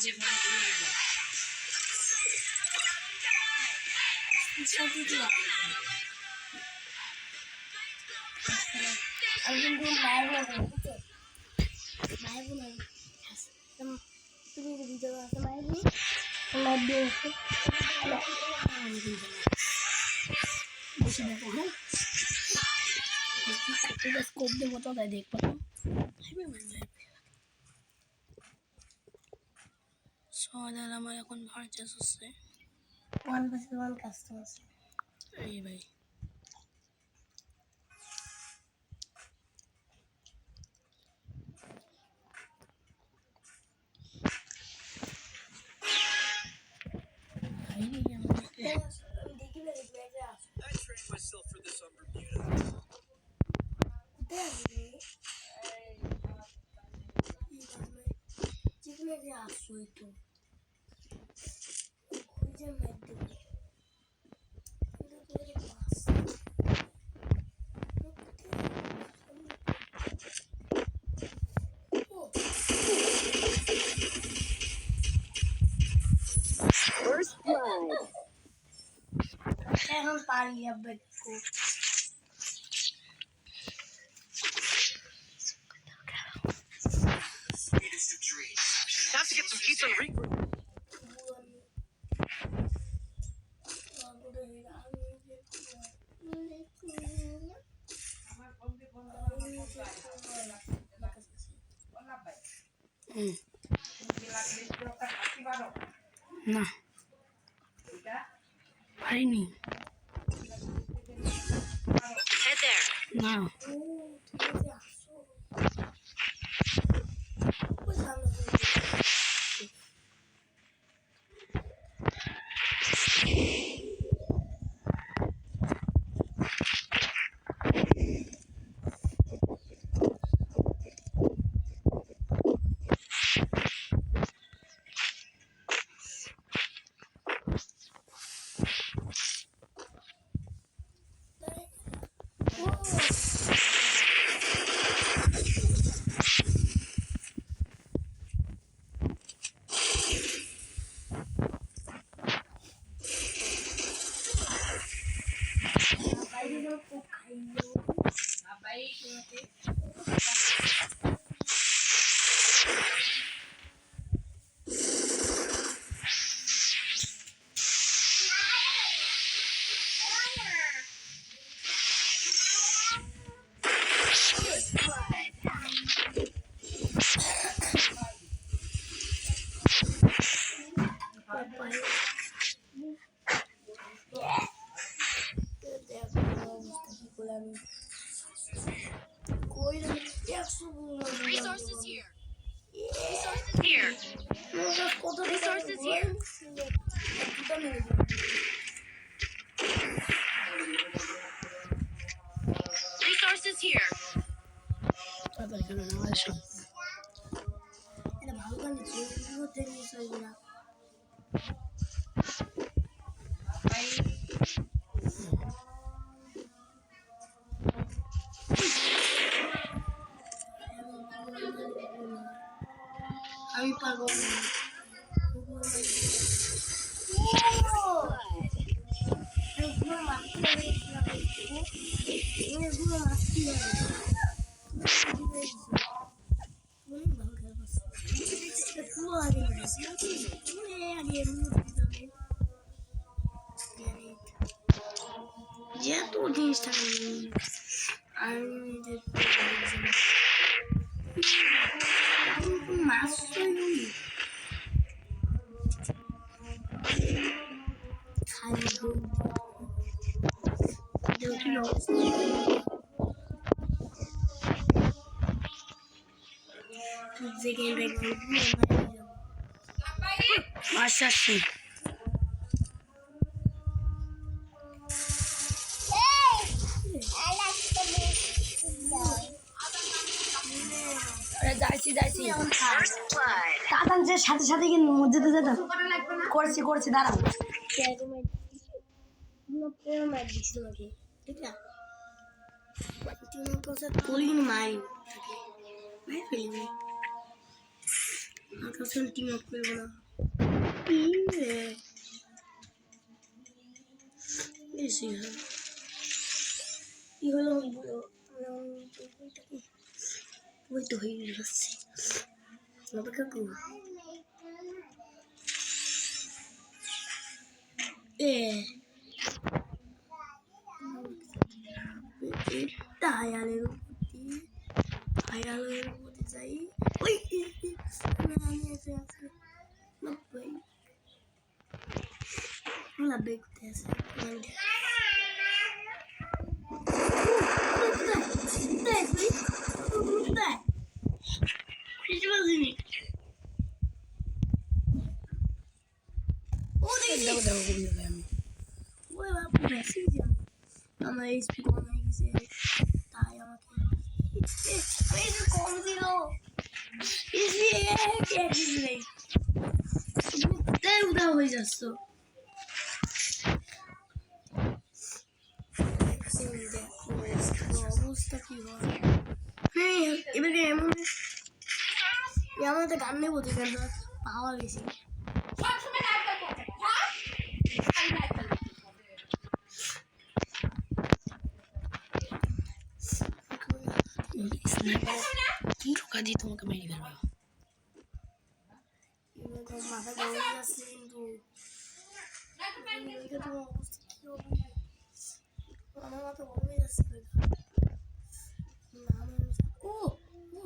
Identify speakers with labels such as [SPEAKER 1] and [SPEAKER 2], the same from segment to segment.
[SPEAKER 1] বাজে ভাবে স্কোপ দেবো তো তাই দেখবো সকালে আমার এখন ভার্চেস হচ্ছে 1 কাস্টমার এই ভাই
[SPEAKER 2] myself for this on Bermuda.
[SPEAKER 3] First blood.
[SPEAKER 1] এখন পারি আব্বে
[SPEAKER 2] Time to get some pizza and regroup.
[SPEAKER 1] না পারিনি
[SPEAKER 3] Head there.
[SPEAKER 1] না
[SPEAKER 3] Resources here. Resources here. Resources here. Resources here.
[SPEAKER 1] আমি পারবো না যেহেতু জিনিসটা মাছ আচ্ছা যাইছি তাতানের সাথে সাথে কিন্তু মসজিদে যেতাম করছি দাঁড়াও ঠিক আছে মারি ফেলি আসলে টিম আপ করবো না বেশি হয় কি হলো ওই তো হয়ে যাচ্ছে অপেক্ষা করবো টায়ালের উপর দিয়ে টায়ালের উপর যাই ওই আমি এসে আছে নব্বই নব্বই করতে আছে আমার এইচপি কম হয়ে গেছে তাই আমাকে কম দিল উদাহ হয়ে যাচ্ছ অবস্থা কি হয় এবার এমন এমন একটা গান নেবো তো কেন পাওয়া বেশি কি ঢোকা দিয়ে তোমাকে মেরে ফেলবো মাথা গরম যাচ্ছে কিন্তু তোমার অবস্থা কি হবে আমার মাথা গরম হয়ে যাচ্ছে ও ও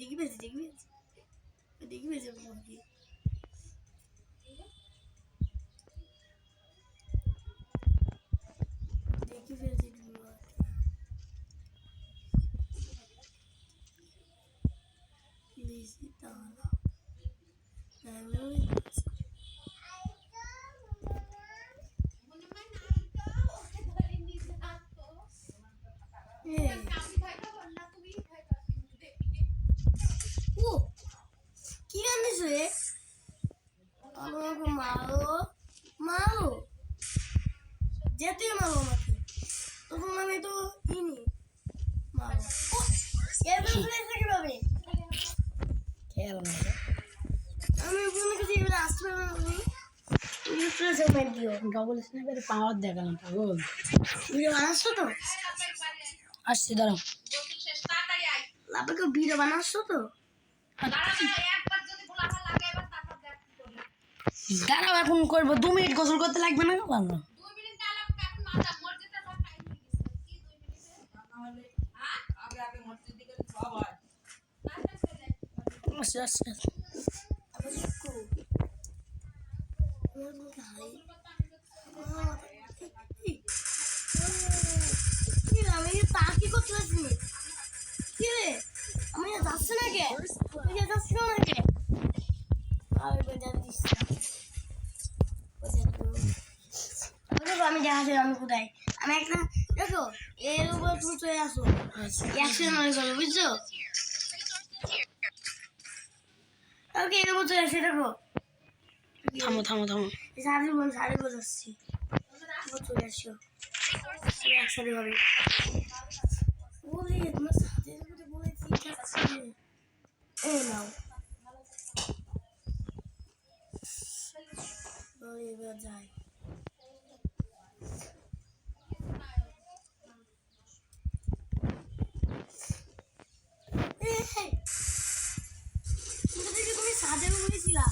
[SPEAKER 1] দেখি পেয়েছি আমাকে দেখি পেয়েছি কি রান্নিস রে আমাকে মারো যেতে মারো আমাকে তখন আমি তো কিনি মারো কিভাবে খেয়াল আমি ওখানে কাছে এবার আসতে ডবল স্ন্যাপের পাওয়ার দেখালাম পাগল ভিডিও বানাচ্ছ তো আসছি দাঁড়াও লাপাকে ভিডিও বানাচ্ছ তো দাঁড়াও এখন করবো 2 মিনিট গোসল করতে লাগবে না ভালো আমি তাকি করতে পারছি কি রে আমি যাচ্ছি না কে যাচ্ছি না কে আমি দেখাচ্ছি আমি কোথায় আমি একটা দেখো এর উপর তুমি চলে আসো অ্যাক্সিডেন্ট হয়ে গেল বুঝছো ওকে এর উপর চলে আসে দেখো থামো সাড়ে বোঝাচ্ছি চলে আসো একসাথে হবে বলে তোমার সাথে বলেছি ও নাও এবার যাই তুমি সাথে বলেছিলা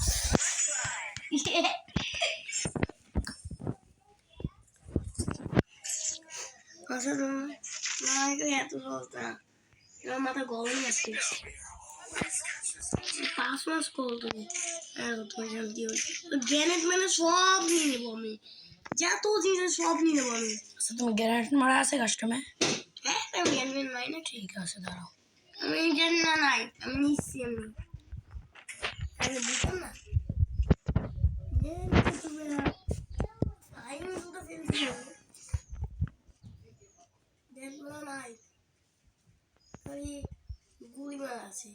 [SPEAKER 1] এত সহজ না আমার মাথা গরম আছে 5 মাস কল তুমি গ্রেনেড মানে সব নিয়ে নেবো আমি যত জিনিস সব নিয়ে নেবো আমি আচ্ছা তুমি গ্রেনেড মারা আছে কাস্টমে হ্যাঁ আমি গ্রেনেড নাই না ঠিক আছে দাঁড়াও আমি জানি না নাই আমি নিচ্ছি আমি বুঝলাম না আমি দুটো ফেলছি দেখবো নাই আমি গুলি মারা আছে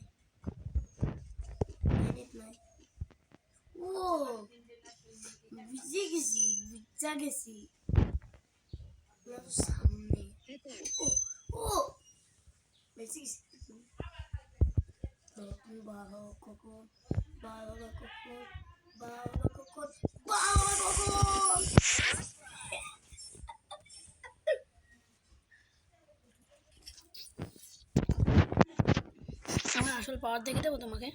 [SPEAKER 1] ও ভিজে গেছি সামনে ও বেশি বারো কখন বাবা কখন বাবা কখন বাবা কখন
[SPEAKER 4] আমার আসল পাওয়ার দেখে দেবো তোমাকে।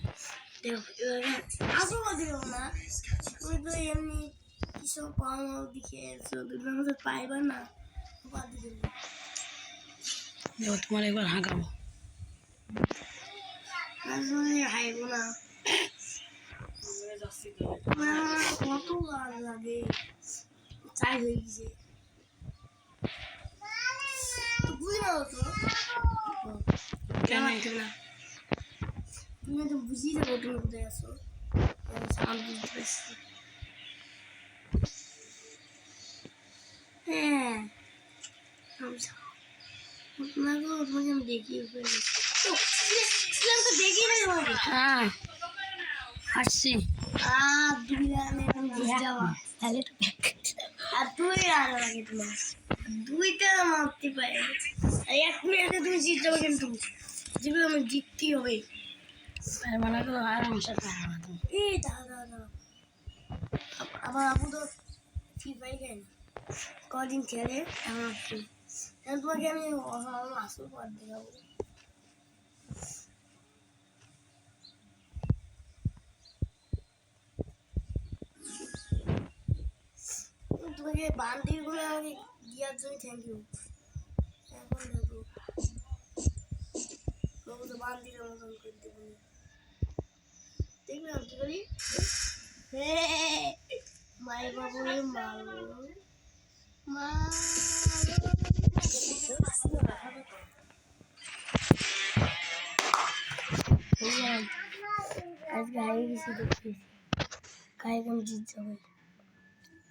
[SPEAKER 1] দেখো আসলে দিও না তুমি তো এমনি কিসব পাওয়া দিকে তুমি আমাদের পাইবা না বাদ দিয়ে দেবো।
[SPEAKER 4] দেখো তোমার একবার হাঁকাবো।
[SPEAKER 1] আসলে হাইবো না কত গান লাগে চাই হয়ে গেছে বুঝি না তো
[SPEAKER 4] কেন?
[SPEAKER 1] না তুমি তো বুঝি যাবো তুমি কোথায় আছো আমি বুঝতে পারছি হ্যাঁ তোমাকে আমি দেখি তো দেখি না তোমাকে
[SPEAKER 4] হ্যাঁ আসছি।
[SPEAKER 1] দুই রানে তুমি জিতে যাওয়া
[SPEAKER 4] তাহলে তো
[SPEAKER 1] আর দুই রান লাগে তোমার দুইটা মারতে পারে আর এক মিনিটে তুমি জিতে যাবে কিন্তু যেগুলো আমি জিততেই হবে
[SPEAKER 4] মানে তো আরামসে পারবো তুমি।
[SPEAKER 1] এই দাদা আবার আপু তো ফ্রি ফায়ার খেলে না কদিন খেলে এমন আসছে তোমাকে আমি আসল পর দেখাবো তোমাকে বান্ডিলগুলো আমাকে দেওয়ার জন্য থ্যাংক ইউ এখন দেখো বাবু তো বান্ডিলের মতন করে দেবো দেখবে আমি কি করি মাই বাবুরে মারো আজকে হারিয়ে গেছি দেখছি কাহিয়ে আমি জিত যাবে